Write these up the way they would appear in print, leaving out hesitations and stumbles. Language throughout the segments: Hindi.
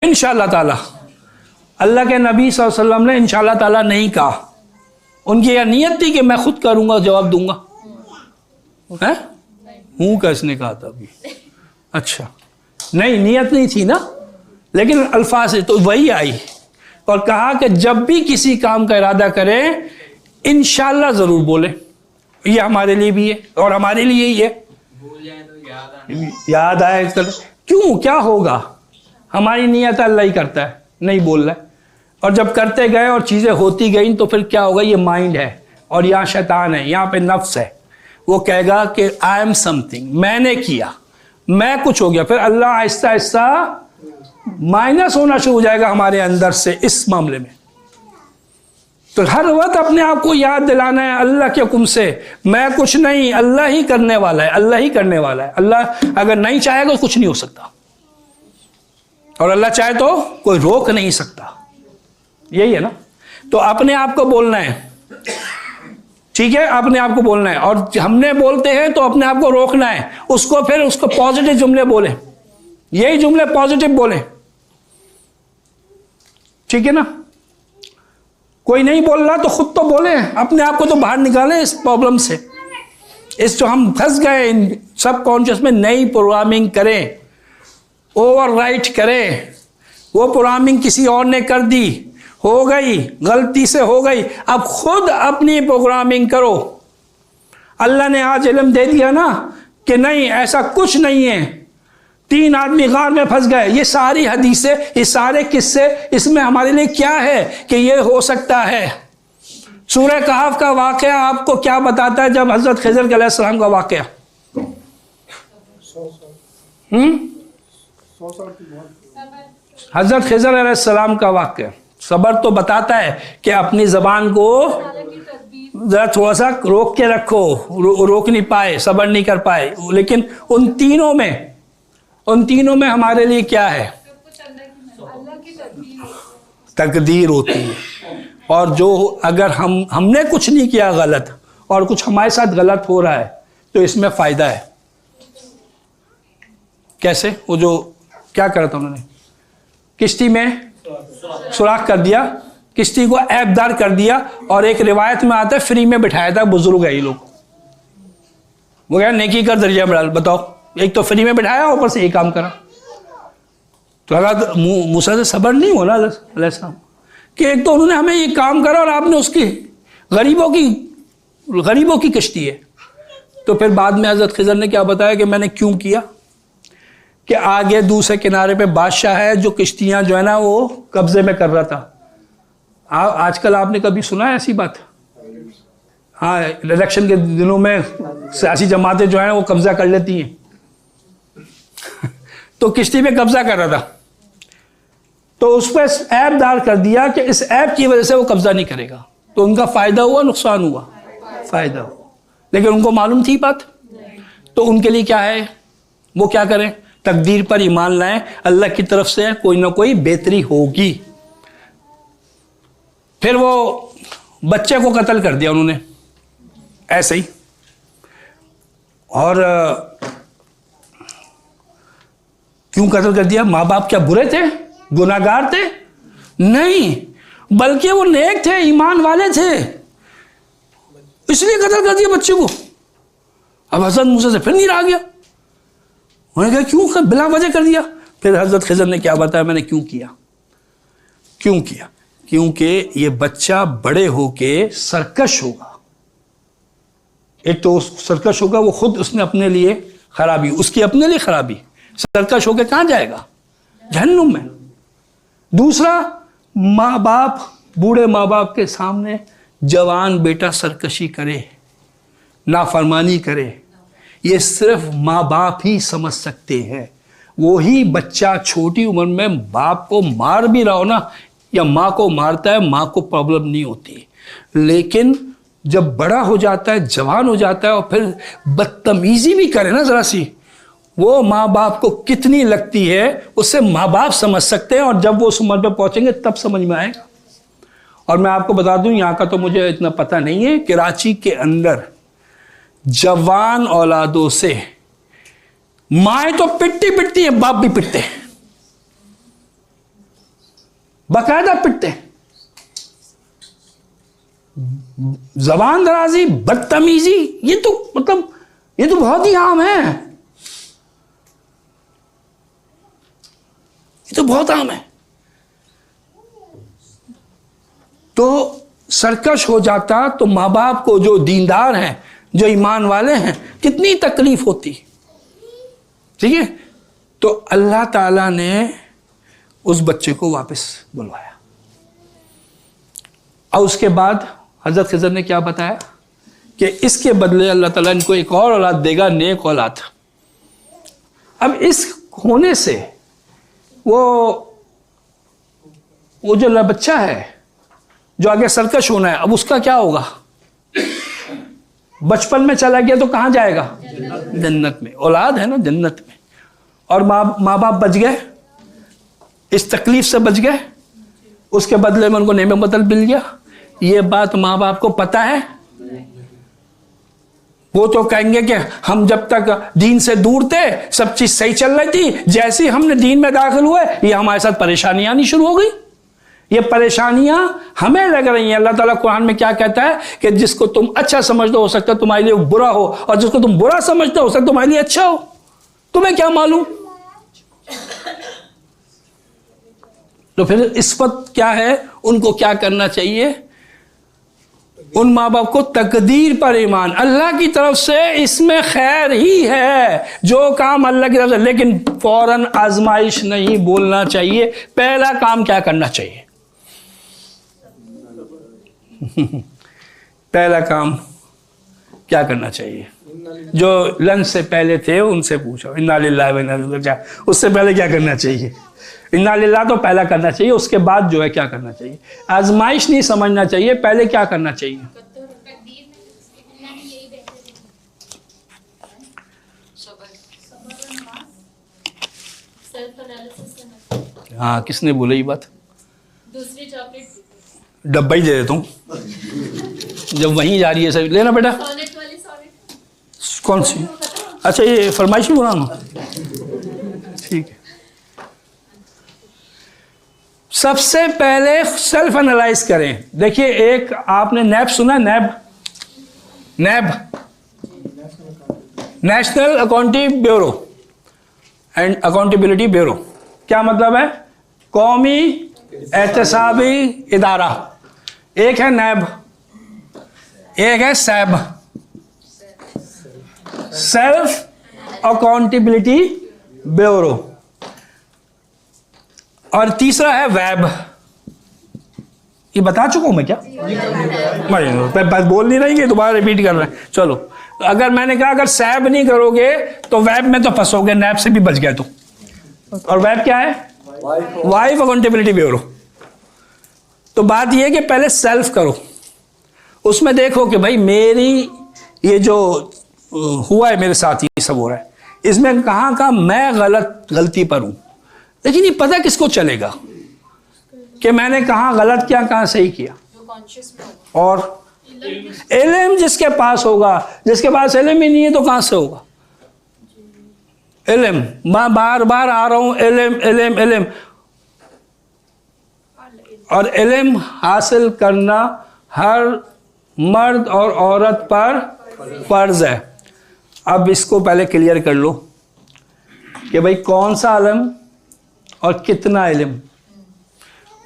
इंशाअल्लाह ताला। अल्लाह के नबी सल्लल्लाहु अलैहि वसल्लम ने इंशाअल्लाह ताला नहीं कहा। उनकी यह नियत थी कि मैं खुद करूंगा, जवाब दूंगा, है हूँ किसने कहा था अभी? अच्छा, नहीं, नियत नहीं थी ना, लेकिन अल्फाज से तो वही आई और कहा कि जब भी किसी काम का इरादा करें इंशाअल्लाह ज़रूर बोले। ये हमारे लिए भी है और हमारे लिए ही है। भूल जाए तो याद आए क्यों, क्या होगा? हमारी नियत अल्लाह ही करता है, नहीं बोल रहा है। और जब करते गए और चीज़ें होती गई तो फिर क्या होगा? ये माइंड है और यहाँ शैतान है, यहाँ पे नफ्स है। वो कहेगा कि आई एम समथिंग, मैंने किया, मैं कुछ हो गया। फिर अल्लाह आहिस्ता आहिस्ता माइनस होना शुरू हो जाएगा हमारे अंदर से इस मामले में। तो हर वक्त अपने आप को याद दिलाना है अल्लाह के हुक्म से, मैं कुछ नहीं, अल्लाह ही करने वाला है, अल्लाह ही करने वाला है। अल्लाह अगर नहीं चाहेगा तो कुछ नहीं हो सकता, और अल्लाह चाहे तो कोई रोक नहीं सकता। यही है ना। तो अपने आप को बोलना है, ठीक है, अपने आप को बोलना है। और हमने बोलते हैं तो अपने आप को रोकना है, उसको फिर उसको पॉजिटिव जुमले बोले, यही जुमले पॉजिटिव बोले, ठीक है ना। कोई नहीं बोल रहा तो खुद तो बोले, अपने आप को तो बाहर निकालें इस प्रॉब्लम से, इस जो हम फंस गए इन सब कॉन्शियस में। नई प्रोग्रामिंग करें, ओवरराइट करें। वो प्रोग्रामिंग किसी और ने कर दी, हो गई, गलती से हो गई, अब खुद अपनी प्रोग्रामिंग करो। अल्लाह ने आज इल्म दे दिया ना कि नहीं, ऐसा कुछ नहीं है। 3 आदमी गार में फंस गए, ये सारी हदीसें, ये सारे किस्से, इसमें हमारे लिए क्या है कि ये हो सकता है। सूरह कहफ का वाकया आपको क्या बताता है? जब हजरत खिज़र अलैहिस्सलाम का वाकया, हजरत खिज़र अलैहिस्सलाम का वाकया सबर तो बताता है कि अपनी जबान को जरा थोड़ा सा रोक के रखो, रोक नहीं पाए, सबर नहीं कर पाए। लेकिन उन तीनों में हमारे लिए क्या है? तकदीर होती है। और जो अगर हमने कुछ नहीं किया गलत और कुछ हमारे साथ गलत हो रहा है तो इसमें फायदा है। कैसे? वो जो क्या करा था उन्होंने, किश्ती में सुराख कर दिया, किश्ती को ऐबदार कर दिया, और एक रिवायत में आता है फ्री में बिठाया था। बुजुर्ग है ये लोग, वो क्या नेकी कर दरिया में डाल। बताओ, एक तो फ्री में बिठाया, ऊपर से ये काम करा। तो अगर मूसा से सबर नहीं हो ना कि एक तो उन्होंने हमें ये काम करा और आपने उसकी गरीबों की किश्ती है। तो फिर बाद में हजरत खिज़र ने क्या बताया कि मैंने क्यों किया, कि आगे दूसरे किनारे पे बादशाह है जो किश्तियां जो है ना वो कब्जे में कर रहा था। आजकल आपने कभी सुना है ऐसी बात? हाँ, इलेक्शन के दिनों में सियासी जमातें जो है वो कब्जा कर लेती हैं। तो किश्ती पे कब्जा कर रहा था, तो उस पर ऐप डाल कर दिया कि इस ऐप की वजह से वो कब्जा नहीं करेगा। तो उनका फायदा हुआ, नुकसान हुआ? फायदा हुआ। लेकिन उनको मालूम थी बात, तो उनके लिए क्या है, वो क्या करें? तकदीर पर ईमान लाएं, अल्लाह की तरफ से कोई ना कोई बेहतरी होगी। फिर वो बच्चे को कत्ल कर दिया उन्होंने ऐसे ही। और क्यों कत्ल कर दिया? माँ बाप क्या बुरे थे, गुनाहगार थे? नहीं, बल्कि वो नेक थे, ईमान वाले थे, इसलिए कत्ल कर दिया बच्चे को। अब हजरत मूसा से फिर नहीं रहा गया, उन्होंने कहा क्यों बिला वजह कर दिया? फिर हजरत खिज़र ने क्या बताया मैंने क्यों किया? क्यों किया? क्योंकि ये बच्चा बड़े होके सरकश होगा। एक तो सरकश होगा, वो खुद उसने अपने लिए खराबी, उसकी अपने लिए खराबी। सरकश होके कहाँ जाएगा? जहन्नुम में। दूसरा, माँ बाप, बूढ़े माँ बाप के सामने जवान बेटा सरकशी करे, नाफरमानी करे, ये सिर्फ माँ बाप ही समझ सकते हैं। वो ही बच्चा छोटी उम्र में बाप को मार भी रहा हो ना, या माँ को मारता है, माँ को प्रॉब्लम नहीं होती। लेकिन जब बड़ा हो जाता है, जवान हो जाता है, और फिर बदतमीजी भी करे ना जरा सी, वो माँ बाप को कितनी लगती है उससे माँ बाप समझ सकते हैं। और जब वो उस उम्र पर पहुँचेंगे तब समझ में आएगा। और मैं आपको बता दूं, यहाँ का तो मुझे इतना पता नहीं है, कराची के अंदर जवान औलादों से माएँ तो पिटती पिटती है, बाप भी पिटते हैं। बाकायदा पिटते हैं। जबान दराजी, बदतमीजी, ये तो मतलब ये तो बहुत ही आम है, ये तो बहुत आम है। तो सरकश हो जाता तो माँ बाप को, जो दीनदार हैं, जो ईमान वाले हैं, कितनी तकलीफ होती। ठीक है, तो अल्लाह ताला ने उस बच्चे को वापस बुलवाया और उसके बाद हजरत खिज़र ने क्या बताया कि इसके बदले अल्लाह ताला इनको एक और औलाद देगा, नेक औलाद। अब इस होने से वो जो बच्चा है जो आगे सरकश होना है, अब उसका क्या होगा? बचपन में चला गया तो कहाँ जाएगा? जन्नत में। औलाद है ना, जन्नत में। और माँ बाप बच गए, इस तकलीफ से बच गए, उसके बदले में उनको नेमत बदल मिल गया। ये बात माँ बाप को पता है? वो तो कहेंगे कि हम जब तक दीन से दूर थे सब चीज सही चल रही थी, जैसे ही हमने दीन में दाखिल हुए ये हमारे साथ परेशानियां आनी शुरू हो गई। ये परेशानियां हमें लग रही हैं। अल्लाह ताला कुरान में क्या कहता है कि जिसको तुम अच्छा समझते हो सकता है तुम्हारे लिए बुरा हो, और जिसको तुम बुरा समझते हो सकता है तुम्हारे लिए अच्छा हो। तुम्हें क्या मालूम? तो फिर इस वक्त क्या है, उनको क्या करना चाहिए? उन माँ बाप को तकदीर पर ईमान, अल्लाह की तरफ से इसमें खैर ही है, जो काम अल्लाह की तरफ से, लेकिन फौरन आजमाइश नहीं बोलना चाहिए। पहला काम क्या करना चाहिए? पहला काम क्या करना चाहिए? जो लंच से पहले थे उनसे पूछो, इन्ना लिल्लाहि व इन्ना इलैहि राजिऊन। उससे पहले क्या करना चाहिए? इन्ना लिल्लाह तो पहला करना चाहिए, उसके बाद जो है क्या करना चाहिए? आजमाइश नहीं समझना चाहिए, पहले क्या करना चाहिए? हाँ, किसने बोला ये बात? दूसरी चॉकलेट डब्बा ही दे देता हूँ, जब वहीं जा रही है सर। लेना बेटा। सॉनेट वाली सॉनेट कौन सी? अच्छा, ये फरमाइश भी बनाना, ठीक है। सबसे पहले सेल्फ एनालाइज करें। देखिए, एक आपने नैब सुना? NAB national accounting bureau and accountability bureau. क्या मतलब है? कौमी एहतसाबी इदारा। एक है नैब, एक है सैब, सेल्फ अकाउंटेबिलिटी ब्यूरो, और तीसरा है वेब। ये बता चुका हूं मैं क्या? बस बोल नहीं रही, दोबारा रिपीट कर रहे हैं। चलो, अगर मैंने कहा अगर सैब नहीं करोगे तो वेब में तो फंसोगे, नैब से भी बच गए तो। और वेब क्या है? Wife accountability bureau. तो बात यह है कि पहले सेल्फ करो, उसमें देखो कि भाई मेरी ये जो हुआ है मेरे साथ, ये सब हो रहा है, इसमें कहाँ मैं गलती पर हूं। लेकिन ये पता किसको चलेगा कि मैंने कहाँ गलत किया, कहाँ सही किया? और इल्म जिसके पास होगा, जिसके पास इल्म ही नहीं है तो कहाँ से होगा इल्म? मैं बार बार आ रहा हूं, इल्म इल्म इल्म। और इल्म हासिल करना हर मर्द और औरत पर फर्ज है। अब इसको पहले क्लियर कर लो कि भाई कौन सा इल्म और कितना इल्म।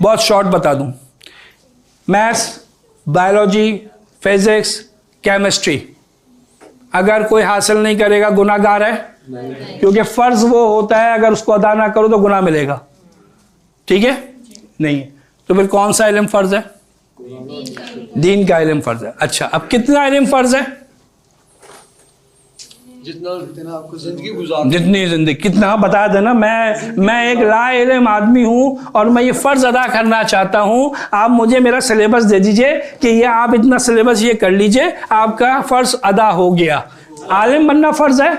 बहुत शॉर्ट बता दूं, मैथ्स, बायोलॉजी, फिजिक्स, केमिस्ट्री अगर कोई हासिल नहीं करेगा गुनाहगार है, क्योंकि फर्ज वो होता है अगर उसको अदा ना करो तो गुनाह मिलेगा। ठीक है? नहीं है तो फिर कौन सा इल्म फर्ज है? दीन का इल्म फर्ज है। अच्छा, अब कितना इल्म फर्ज है? जितना आपको जिंदगी गुजार, जितनी जिंदगी, कितना बता देना। मैं एक ला इल्म आदमी हूं और मैं ये फर्ज अदा करना चाहता हूं, आप मुझे मेरा सिलेबस दे दीजिए कि ये आप इतना सिलेबस ये कर लीजिए, आपका फर्ज अदा हो गया। आलिम बनना फर्ज है?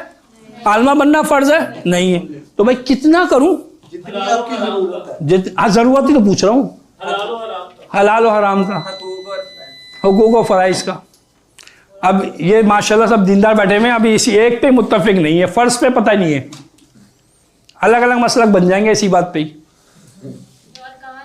आलमा बनना फर्ज है? नहीं है। तो भाई कितना करूं? जितनी आपकी जरूरत है। जरूरत ही तो पूछ रहा हूं, हलाल और हराम का, हुकूक और फराइज का। अब ये माशाल्लाह सब दीनदार बैठे हुए हैं, अभी इसी एक पे मुत्तफिक नहीं है, फर्ज पे पता नहीं है, अलग अलग मसलक बन जाएंगे इसी बात पे ही। और कहाँ